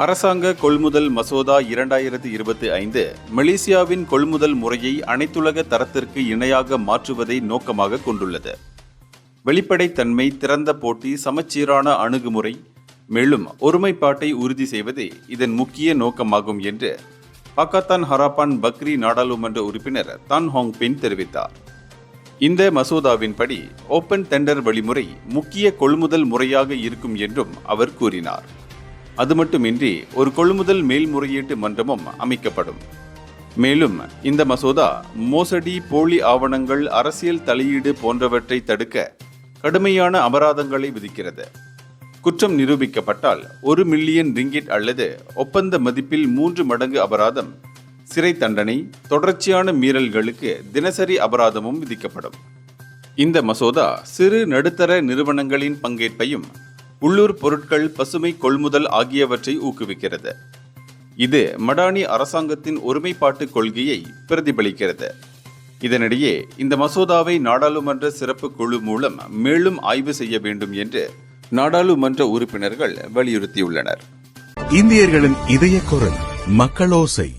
அரசாங்க கொள்முதல் மசோதா 2025 மலேசியாவின் கொள்முதல் முறையை அனைத்துலக தரத்திற்கு இணையாக மாற்றுவதை நோக்கமாக கொண்டுள்ளது. வெளிப்படைத்தன்மை, திறந்த போட்டி, சமச்சீரான அணுகுமுறை, மேலும் ஒருமைப்பாட்டை உறுதி செய்வதே இதன் முக்கிய நோக்கமாகும் என்று பாக்கத்தான் ஹராப்பான் பக்ரி நாடாளுமன்ற உறுப்பினர் தான் ஹாங் பின் தெரிவித்தார். இந்த மசோதாவின்படி ஓபன் டெண்டர் வழிமுறை முக்கிய கொள்முதல் முறையாக இருக்கும் என்றும் அவர் கூறினார். அது மட்டுமின்றி ஒரு கொள்முதல் மேல்முறையீட்டு மன்றமும் அமைக்கப்படும். மேலும் இந்த மசோதா மோசடி, போலி ஆவணங்கள், அரசியல் தலையீடு போன்றவற்றை தடுக்க கடுமையான அபராதங்களை விதிக்கிறது. குற்றம் நிரூபிக்கப்பட்டால் 1 மில்லியன் ரிங்கிட் அல்லது ஒப்பந்த மதிப்பில் 3 மடங்கு அபராதம், சிறை தண்டனை, தொடர்ச்சியான மீறல்களுக்கு தினசரி அபராதமும் விதிக்கப்படும். இந்த மசோதா சிறு நடுத்தர நிறுவனங்களின் பங்கேற்பையும் உள்ளூர் பொருட்கள், பசுமை கொள்முதல் ஆகியவற்றை ஊக்குவிக்கிறது. இது மடானி அரசாங்கத்தின் ஒருமைப்பாட்டு கொள்கையை பிரதிபலிக்கிறது. இதனிடையே இந்த மசோதாவை நாடாளுமன்ற சிறப்பு குழு மூலம் மேலும் ஆய்வு செய்ய வேண்டும் என்று நாடாளுமன்ற உறுப்பினர்கள் வலியுறுத்தியுள்ளனர். இந்தியர்களின் இதய குரல் மக்களோசை.